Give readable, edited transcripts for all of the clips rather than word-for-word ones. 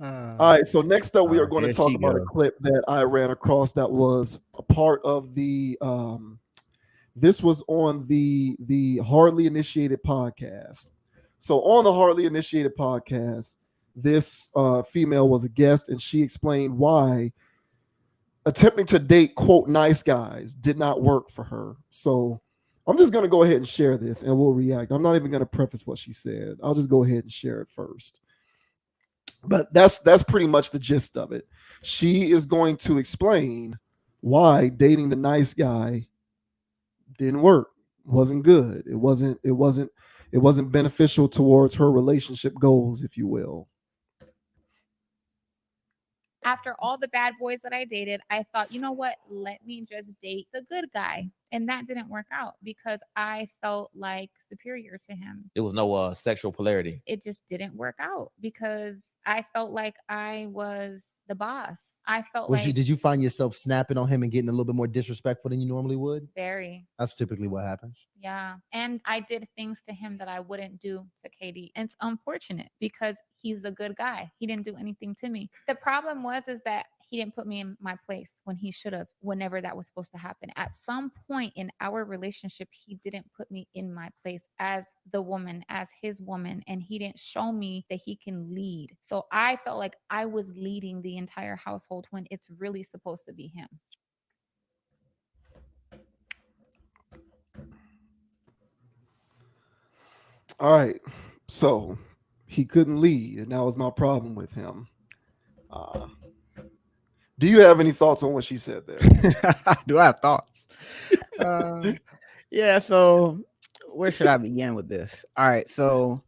All right, so next up, we are going to Here talk she about a go. clip that I ran across that was a part of the. This was on the Hardly Initiated podcast. So on the Hardly Initiated podcast, this female was a guest, and she explained why attempting to date quote nice guys did not work for her. So I'm just going to go ahead and share this, and we'll react. I'm not even going to preface what she said. I'll just go ahead and share it first. But that's pretty much the gist of it. She is going to explain why dating the nice guy didn't work, wasn't good. It wasn't beneficial towards her relationship goals, if you will. After all the bad boys that I dated, I thought, you know what? Let me just date the good guy. And that didn't work out because I felt like superior to him. There was no sexual polarity. It just didn't work out because I felt like I was the boss. I felt Was you? like Did you find yourself snapping on him and getting a little bit more disrespectful than you normally would? very. That's typically what happens. Yeah. And I did things to him that I wouldn't do to Katie. And it's unfortunate because he's a good guy. He didn't do anything to me. The problem was is that he didn't put me in my place when he should have, whenever that was supposed to happen. At some point in our relationship, he didn't put me in my place as the woman, as his woman, and he didn't show me that he can lead. So I felt like I was leading the entire household when it's really supposed to be him. All right. So he couldn't lead, and that was my problem with him. Uh, do you have any thoughts on what she said there? Do I have thoughts? Uh, yeah. So where should I begin with this? All right. So,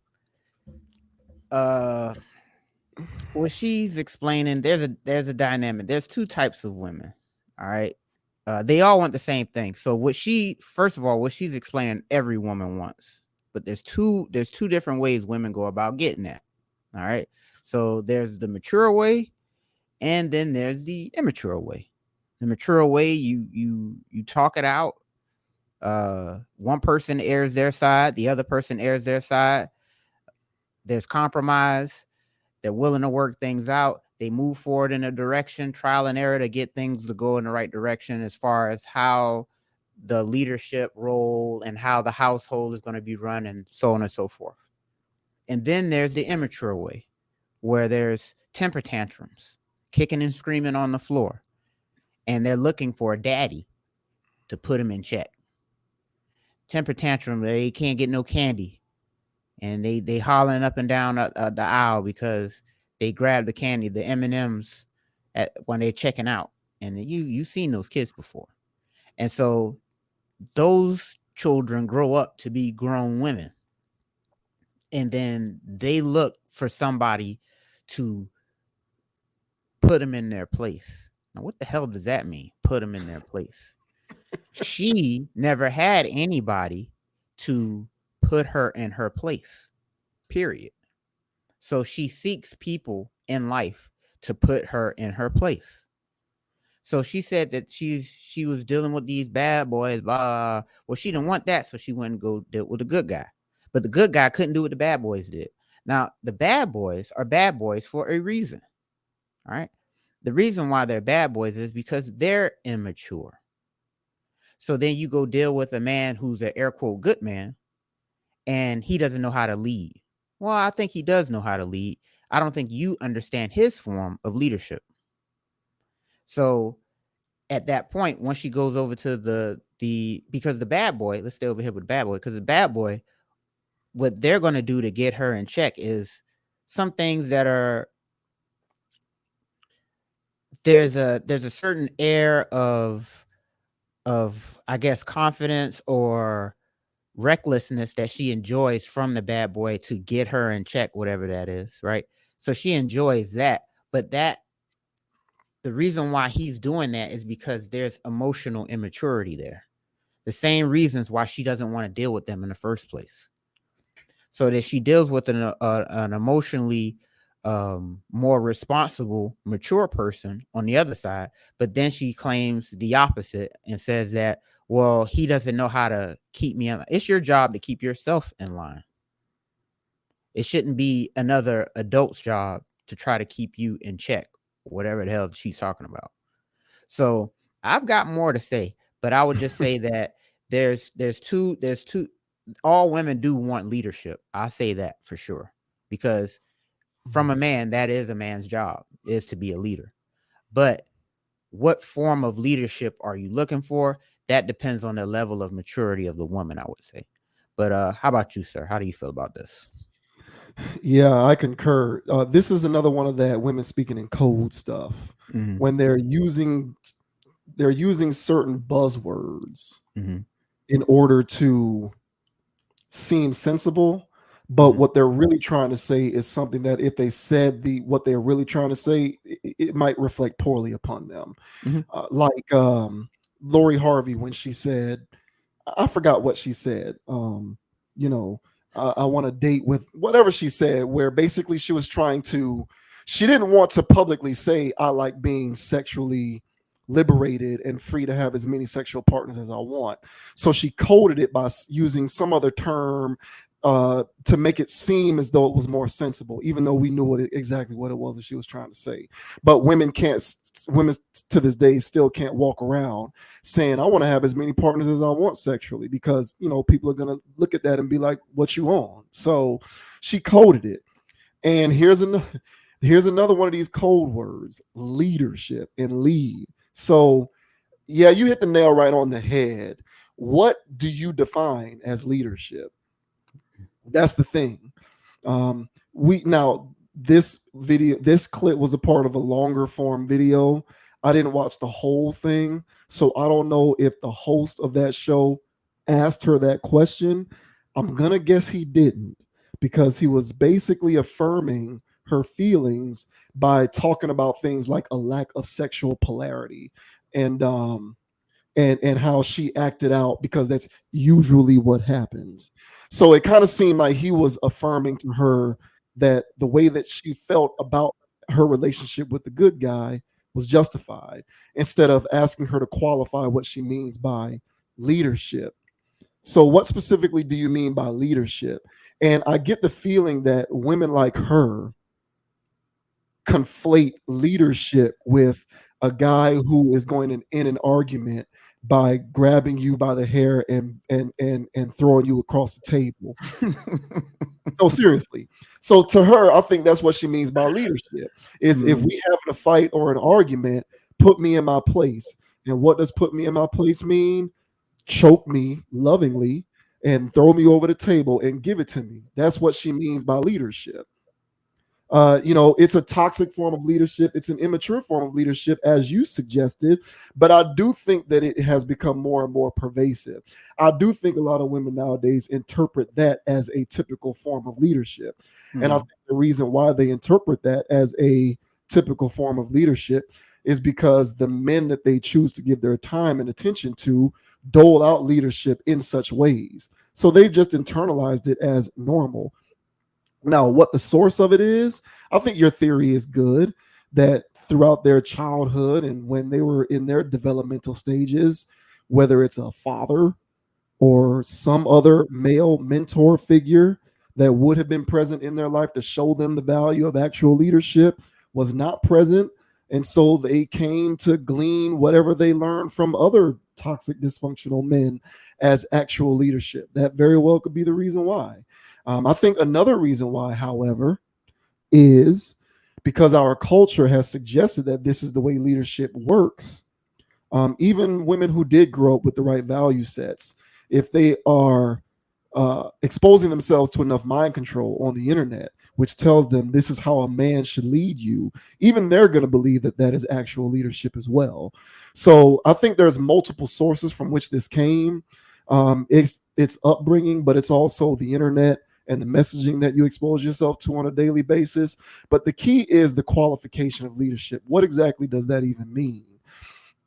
uh, what she's explaining, there's a dynamic. There's two types of women. All right. They all want the same thing. So first of all, what she's explaining, every woman wants, but there's two different ways women go about getting that. All right. So there's the mature way, and then there's the immature way. The mature way, you talk it out. One person airs their side, the other person airs their side. There's compromise. They're willing to work things out. They move forward in a direction, trial and error, to get things to go in the right direction as far as how the leadership role and how the household is going to be run and so on and so forth. And then there's the immature way, where there's temper tantrums, kicking and screaming on the floor, and they're looking for a daddy to put them in check. Temper tantrum, they can't get no candy, and they hollering up and down the aisle because they grab the candy, the M&Ms, when they're checking out, and you've seen those kids before, and so those children grow up to be grown women, and then they look for somebody to put them in their place. Now, what the hell does that mean? Put them in their place. She never had anybody to put her in her place, period. So she seeks people in life to put her in her place. So she said that she was dealing with these bad boys. Well, she didn't want that, so she went and go deal with a good guy. But the good guy couldn't do what the bad boys did. Now, the bad boys are bad boys for a reason. All right. The reason why they're bad boys is because they're immature. So then you go deal with a man who's an air quote good man, and he doesn't know how to lead. Well, I think he does know how to lead. I don't think you understand his form of leadership. So at that point, once she goes over to because the bad boy, let's stay over here with the bad boy, because the bad boy, what they're going to do to get her in check is some things that are, there's a certain air of I guess confidence or recklessness that she enjoys from the bad boy to get her in check, whatever that is, right? So she enjoys that, but the reason why he's doing that is because there's emotional immaturity there. The same reasons why she doesn't want to deal with them in the first place. So that she deals with an emotionally more responsible, mature person on the other side, but then she claims the opposite and says that, well, he doesn't know how to keep me in line. It's your job to keep yourself in line. It shouldn't be another adult's job to try to keep you in check, whatever the hell she's talking about. So I've got more to say, but I would just say that there's two all women do want leadership. I say that for sure, because from a man, that is a man's job, is to be a leader. But what form of leadership are you looking for? That depends on the level of maturity of the woman, I would say. But how about you, sir? How do you feel about this? Yeah, I concur. This is another one of that women speaking in code stuff Mhm. when they're using certain buzzwords Mhm. in order to seem sensible, but Mhm. what they're really trying to say is something that if they said what they're really trying to say, it might reflect poorly upon them. Mhm. Like Lori Harvey when she said, I forgot what she said. You know, I want to date with whatever she said, where basically she didn't want to publicly say, I like being sexually liberated and free to have as many sexual partners as I want. So she coded it by using some other term to make it seem as though it was more sensible, even though we knew exactly what it was that she was trying to say. But women to this day still can't walk around saying I want to have as many partners as I want sexually, because people are going to look at that and be like, what you on? So she coded it. And here's another one of these code words: leadership and lead. So yeah, you hit the nail right on the head. What do you define as leadership? That's the thing. We now this clip was a part of a longer form video. I didn't watch the whole thing, so I don't know if the host of that show asked her that question. I'm gonna guess he didn't, because he was basically affirming her feelings by talking about things like a lack of sexual polarity and how she acted out, because that's usually what happens. So it kind of seemed like he was affirming to her that the way that she felt about her relationship with the good guy was justified, instead of asking her to qualify what she means by leadership. So what specifically do you mean by leadership? And I get the feeling that women like her conflate leadership with a guy who is going to end an argument by grabbing you by the hair and throwing you across the table. No, seriously. So to her, I think that's what she means by leadership. Is if we having a fight or an argument, put me in my place. And what does put me in my place mean? Choke me lovingly and throw me over the table and give it to me. That's what she means by leadership. It's a toxic form of leadership. It's an immature form of leadership, as you suggested. But I do think that it has become more and more pervasive. I do think a lot of women nowadays interpret that as a typical form of leadership. And I think the reason why they interpret that as a typical form of leadership is because the men that they choose to give their time and attention to dole out leadership in such ways. So they've just internalized it as normal. Now, what the source of it is, I think your theory is good, that throughout their childhood and when they were in their developmental stages, whether it's a father or some other male mentor figure that would have been present in their life to show them the value of actual leadership, was not present. And so they came to glean whatever they learned from other toxic, dysfunctional men as actual leadership. That very well could be the reason why. I think another reason why, however, is because our culture has suggested that this is the way leadership works. Even women who did grow up with the right value sets, if they are exposing themselves to enough mind control on the internet, which tells them this is how a man should lead you, even they're going to believe that that is actual leadership as well. So I think there's multiple sources from which this came. It's upbringing, but it's also the internet and the messaging that you expose yourself to on a daily basis. But the key is the qualification of leadership. What exactly does that even mean?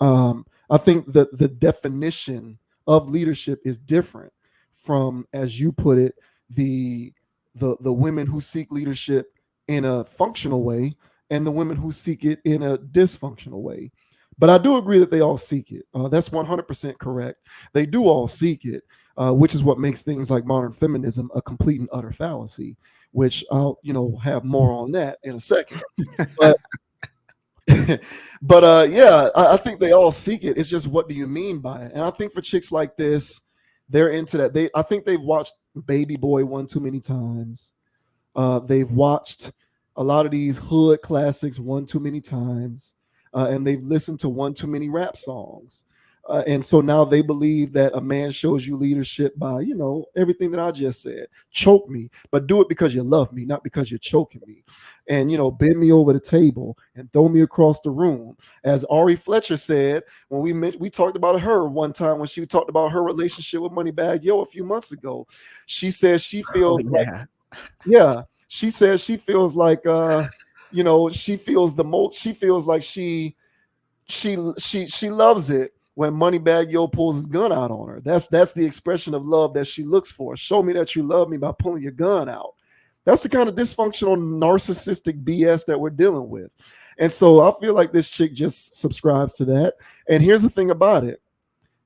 I think that the definition of leadership is different from, as you put it, the women who seek leadership in a functional way and the women who seek it in a dysfunctional way. But I do agree that they all seek it. That's 100% correct. They do all seek it, which is what makes things like modern feminism a complete and utter fallacy. which I'll have more on that in a second. But but yeah, I think they all seek it. It's just, what do you mean by it? And I think for chicks like this, they're into that. I think they've watched Baby Boy one too many times. They've watched a lot of these hood classics one too many times, and they've listened to one too many rap songs. And so now they believe that a man shows you leadership by, everything that I just said. Choke me, but do it because you love me, not because you're choking me. And, bend me over the table and throw me across the room. As Ari Fletcher said, when we talked about her one time, when she talked about her relationship with Moneybagg Yo a few months ago, she says she feels yeah, she says she feels like she feels the most, she feels like she loves it when Moneybagg Yo pulls his gun out on her. That's the expression of love that she looks for. Show me that you love me by pulling your gun out. That's the kind of dysfunctional narcissistic BS that we're dealing with. And so I feel like this chick just subscribes to that. And here's the thing about it.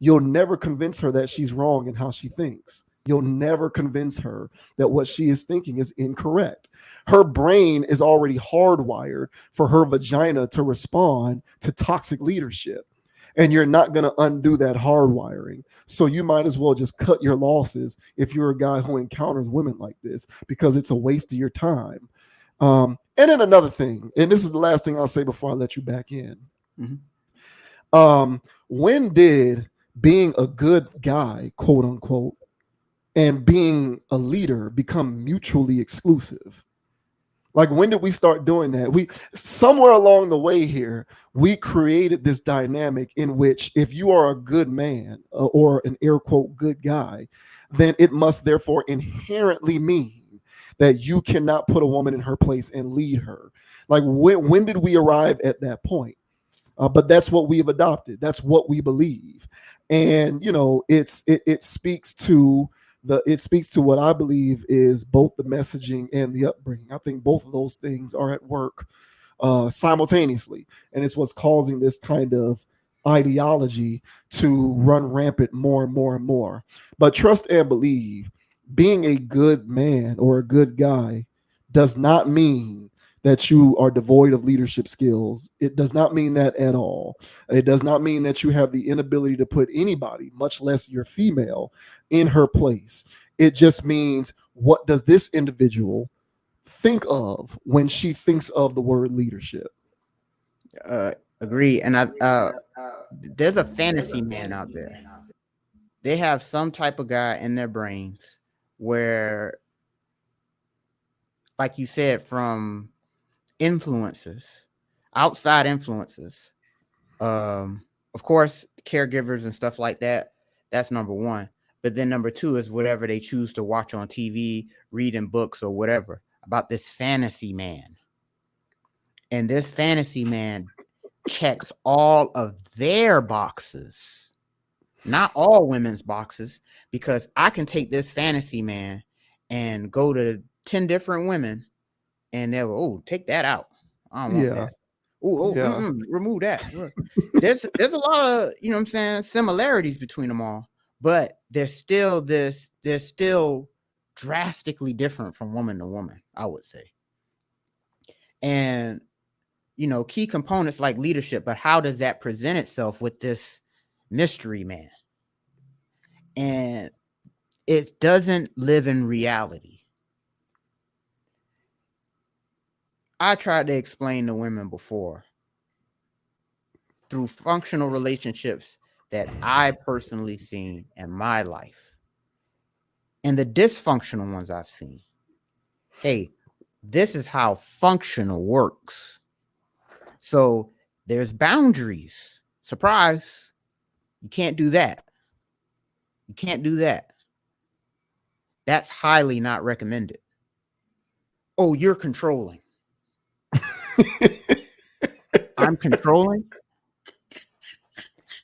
You'll never convince her that she's wrong in how she thinks. You'll never convince her that what she is thinking is incorrect. Her brain is already hardwired for her vagina to respond to toxic leadership. And you're not going to undo that hardwiring. So you might as well just cut your losses if you're a guy who encounters women like this, because it's a waste of your time. And then another thing, and this is the last thing I'll say before I let you back in. When did being a good guy, quote unquote, and being a leader become mutually exclusive? Like, when did we start doing that? We somewhere along the way here, we created this dynamic in which if you are a good man or an air quote good guy, then it must therefore inherently mean that you cannot put a woman in her place and lead her. Like, when did we arrive at that point? But that's what we've adopted. That's what we believe. And it speaks to what I believe is both the messaging and the upbringing. I think both of those things are at work simultaneously, and it's what's causing this kind of ideology to run rampant more and more and more. But trust and believe, being a good man or a good guy does not mean that you are devoid of leadership skills. It does not mean that at all. It does not mean that you have the inability to put anybody, much less your female, in her place. It just means, what does this individual think of when she thinks of the word leadership? Agree. And there's a fantasy man out there. They have some type of guy in their brains where, like you said, from influences, outside influences, of course, caregivers and stuff like that. That's number one. But then number two is whatever they choose to watch on TV, read in books or whatever about this fantasy man. And this fantasy man checks all of their boxes, not all women's boxes, because I can take this fantasy man and go to 10 different women and they'll, oh, take that out. I don't want that. Remove that. There's a lot of, you know what I'm saying, similarities between them all, but there's still drastically different from woman to woman, I would say. And key components like leadership, but how does that present itself with this mystery man? And it doesn't live in reality. I tried to explain to women before through functional relationships that I personally seen in my life and the dysfunctional ones I've seen. Hey, this is how functional works. So there's boundaries. Surprise. You can't do that. You can't do that. That's highly not recommended. Oh, you're controlling. I'm controlling.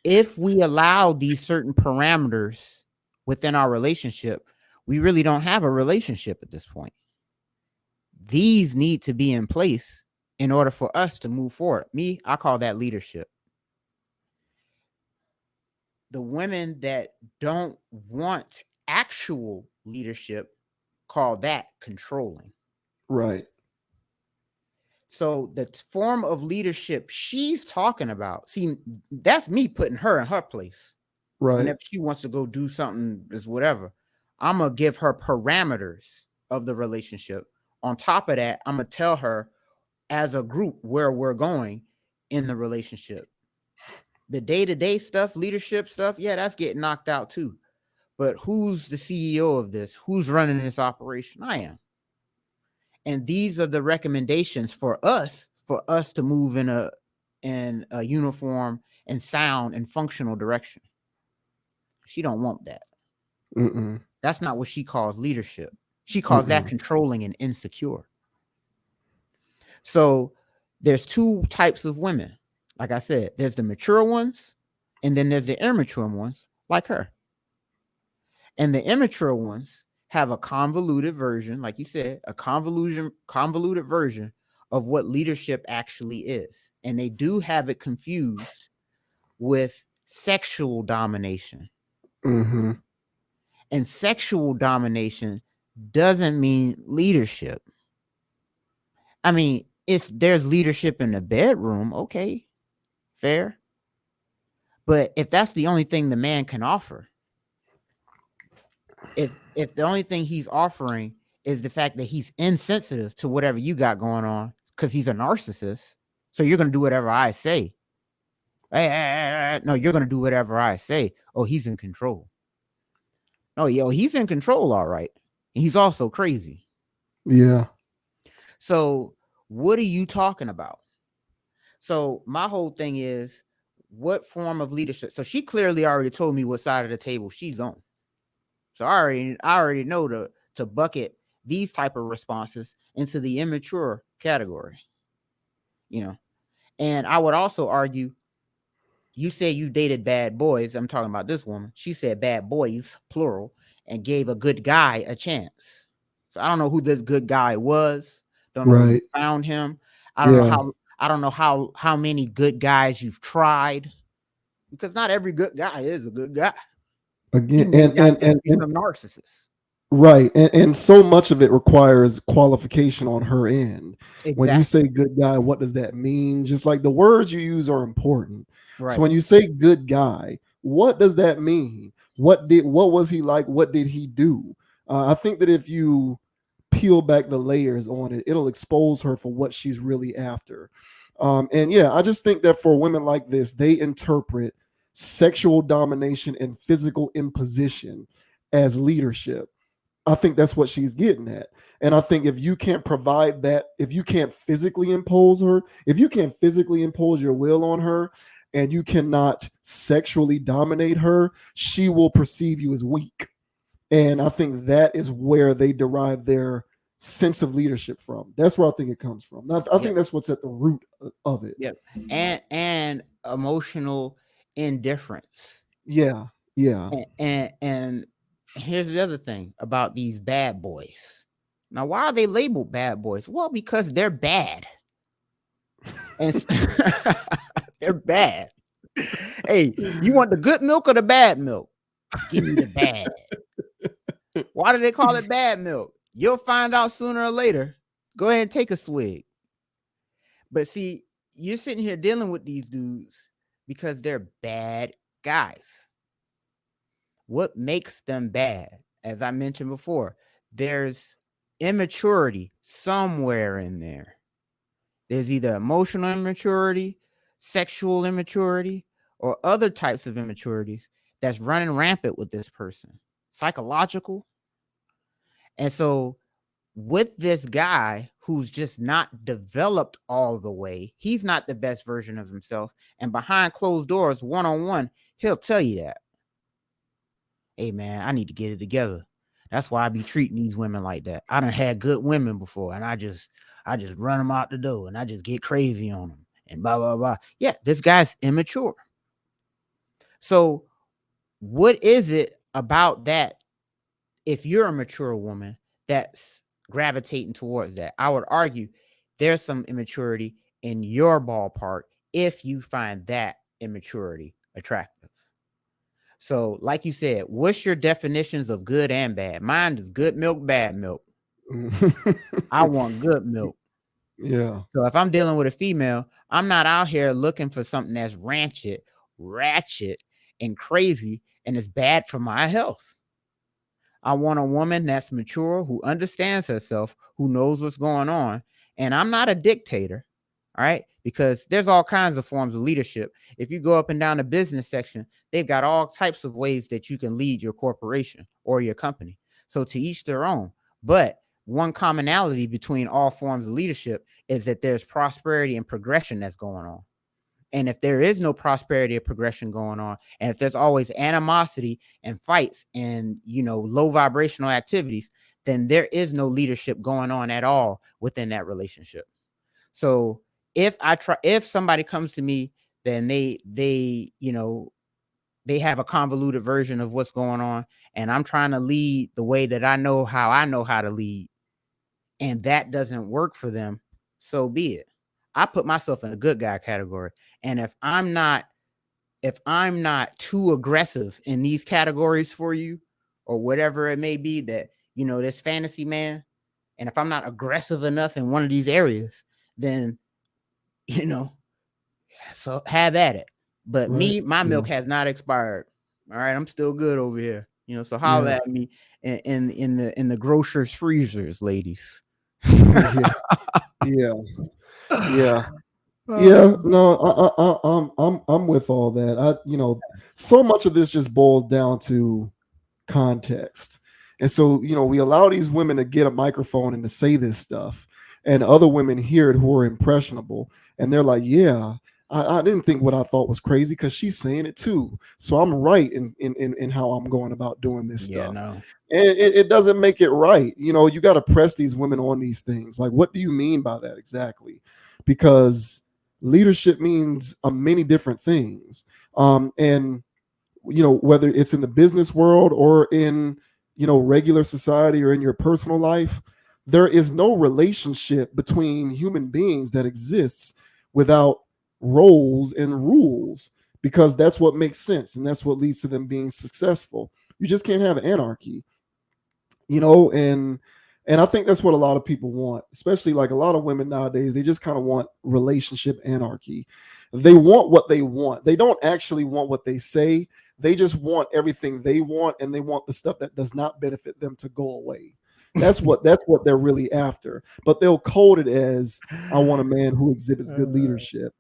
If we allow these certain parameters within our relationship, we really don't have a relationship at this point. These need to be in place in order for us to move forward. I call that leadership. The women that don't want actual leadership call that controlling. Right. So the form of leadership she's talking about, see, that's me putting her in her place. Right. And if she wants to go do something, is whatever, I'm gonna give her parameters of the relationship. On top of that, I'm gonna tell her as a group where we're going in the relationship. The day-to-day stuff, leadership stuff, yeah, that's getting knocked out too. But who's the CEO of this? Who's running this operation? I am. And these are the recommendations for us to move in a uniform and sound and functional direction. She don't want that. Mm-mm. That's not what she calls leadership. She calls that controlling and insecure. So there's two types of women. Like I said, there's the mature ones, and then there's the immature ones, like her. And the immature ones have a convoluted version, like you said, a convoluted version of what leadership actually is. And they do have it confused with sexual domination. Mm-hmm. And sexual domination doesn't mean leadership. I mean, there's leadership in the bedroom, okay, fair. But if that's the only thing the man can offer, if the only thing he's offering is the fact that he's insensitive to whatever you got going on because he's a narcissist, so you're gonna do whatever I say. No, you're gonna do whatever I say. Oh, he's in control. No, yo, he's in control, all right. He's also crazy. Yeah. So what are you talking about? So my whole thing is, what form of leadership? So she clearly already told me what side of the table she's on. So I already know to bucket these type of responses into the immature category. You know, and I would also argue, you say you dated bad boys. I'm talking about this woman. She said bad boys, plural, and gave a good guy a chance. So I don't know who this good guy was. Don't know where you found him. I don't know how many good guys you've tried, because not every good guy is a good guy. Again, and some narcissists. Right. And so much of it requires qualification on her end. Exactly. When you say good guy, what does that mean? Just like the words you use are important. Right. So when you say good guy, what does that mean? What was he like? What did he do? I think that if you peel back the layers on it, it'll expose her for what she's really after. And yeah, I just think that for women like this, they interpret sexual domination and physical imposition as leadership. I think that's what she's getting at. And I think if you can't provide that, if you can't physically impose her, if you can't physically impose your will on her, and you cannot sexually dominate her, she will perceive you as weak. And I think that is where they derive their sense of leadership from. That's where I think it comes from. I think that's what's at the root of it. Yeah. And emotional indifference. Yeah. Yeah. And here's the other thing about these bad boys. Now, why are they labeled bad boys? Well, because they're bad. And they're bad. Hey, you want the good milk or the bad milk? Give me the bad. Why do they call it bad milk? You'll find out sooner or later. Go ahead and take a swig. But see, you're sitting here dealing with these dudes because they're bad guys. What makes them bad? As I mentioned before, there's immaturity somewhere in there. There's either emotional immaturity, sexual immaturity, or other types of immaturities that's running rampant with this person. Psychological. And so with this guy who's just not developed all the way, he's not the best version of himself. And behind closed doors, one-on-one, he'll tell you that. Hey, man, I need to get it together. That's why I be treating these women like that. I done had good women before, and I just run them out the door, and I just get crazy on them, and blah, blah, blah. Yeah, this guy's immature. So what is it about that, if you're a mature woman, that's gravitating towards that? I would argue there's some immaturity in your ballpark if you find that immaturity attractive. So like you said, what's your definitions of good and bad? Mine is good milk, bad milk. I want good milk. Yeah. So if I'm dealing with a female, I'm not out here looking for something that's ratchet, and crazy, and it's bad for my health. I want a woman that's mature, who understands herself, who knows what's going on. And I'm not a dictator, all right? Because there's all kinds of forms of leadership. If you go up and down the business section, they've got all types of ways that you can lead your corporation or your company. So to each their own. But one commonality between all forms of leadership is that there's prosperity and progression that's going on. And if there is no prosperity or progression going on, and if there's always animosity and fights and, low vibrational activities, then there is no leadership going on at all within that relationship. So if somebody comes to me, then they have a convoluted version of what's going on, and I'm trying to lead the way that I know how to lead, and that doesn't work for them, so be it. I put myself in a good guy category. And if I'm not too aggressive in these categories for you, or whatever it may be, that, this fantasy man, and if I'm not aggressive enough in one of these areas, then, so have at it. But Right. my milk has not expired. All right, I'm still good over here. So holler at me in the grocer's freezers, ladies. Yeah. Yeah. Yeah. Yeah, no, I'm with all that. So much of this just boils down to context. And so, we allow these women to get a microphone and to say this stuff, and other women hear it who are impressionable, and they're like, yeah, I didn't think what I thought was crazy because she's saying it too. So I'm right in how I'm going about doing this stuff. No. And it doesn't make it right. You got to press these women on these things. Like, what do you mean by that exactly? Because leadership means many different things. And whether it's in the business world or in regular society or in your personal life, there is no relationship between human beings that exists without roles and rules, because that's what makes sense and that's what leads to them being successful. You just can't have anarchy, and I think that's what a lot of people want, especially like a lot of women nowadays. They just kind of want relationship anarchy. They want what they want. They don't actually want what they say. They just want everything they want, and they want the stuff that does not benefit them to go away. That's what they're really after. But they'll code it as, I want a man who exhibits good leadership.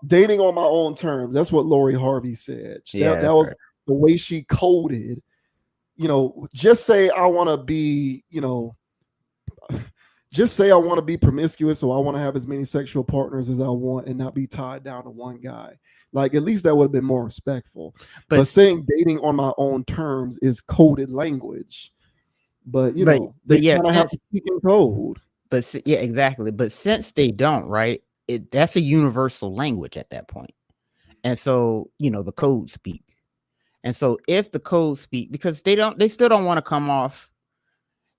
Dating on my own terms. That's what Lori Harvey said. That was the way she coded. Just say I want to be, just say I want to be promiscuous, so I want to have as many sexual partners as I want and not be tied down to one guy. Like, at least that would have been more respectful. But saying dating on my own terms is coded language. But they kind of have to speak in code. But yeah, exactly. But since they don't, right? That's a universal language at that point. And so, the code speak. And so if the code speak, because they still don't want to come off,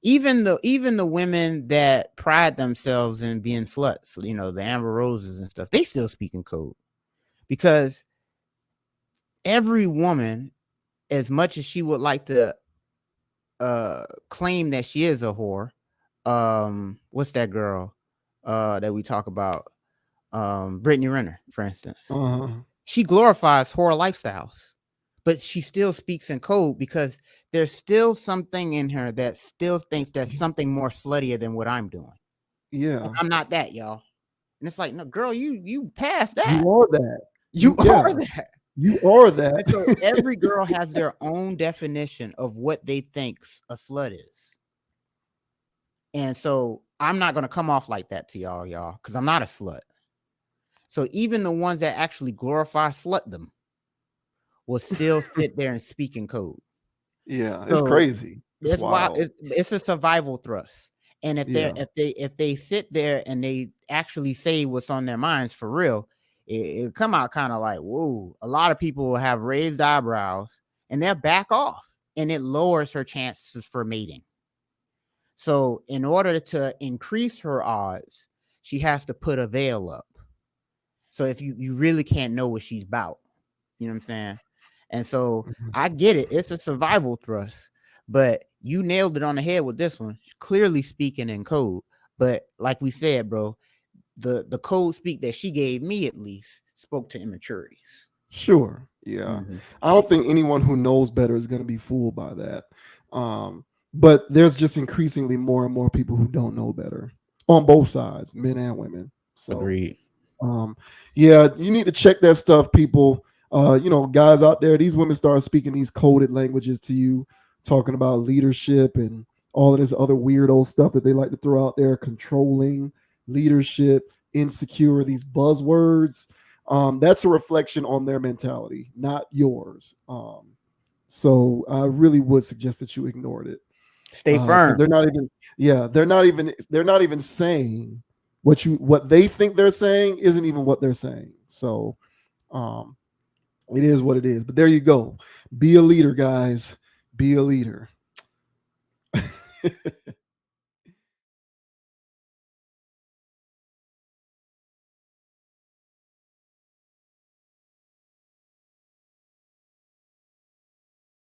even the women that pride themselves in being sluts, the Amber Roses and stuff, they still speak in code. Because every woman, as much as she would like to claim that she is a whore, what's that girl that we talk about? Brittany Renner, for instance. She glorifies whore lifestyles, but she still speaks in code because there's still something in her that still thinks that's something more sluttier than what I'm doing. Yeah. And I'm not that, y'all. And it's like, no, girl, you passed that. You are that. You are that. You are that. And so every girl has their own definition of what they think a slut is. And so I'm not going to come off like that to y'all, because I'm not a slut. So even the ones that actually glorify slutdom will still sit there and speak in code. Yeah, it's crazy. It's wild. It's a survival thrust. And if they sit there and they actually say what's on their minds for real, it come out kind of like, whoa. A lot of people will have raised eyebrows and they'll back off, and it lowers her chances for mating. So in order to increase her odds, she has to put a veil up. So if you really can't know what she's about, you know what I'm saying? And so I get it. It's a survival thrust. But you nailed it on the head with this one. Clearly speaking in code. But like we said, bro, the code speak that she gave me at least spoke to immaturities. Sure. Yeah. Mhm. I don't think anyone who knows better is going to be fooled by that. But there's just increasingly more and more people who don't know better on both sides, men and women. So, Agreed. yeah, you need to check that stuff, people. Guys out there, these women start speaking these coded languages to you, talking about leadership and all of this other weirdo stuff that they like to throw out there, controlling, leadership, insecure, these buzzwords. That's a reflection on their mentality, not yours. So I really would suggest that you ignored it. Stay Because firm. they're not even saying what they think they're saying isn't even what they're saying. So it is what it is. But there you go. Be a leader, guys. Be a leader.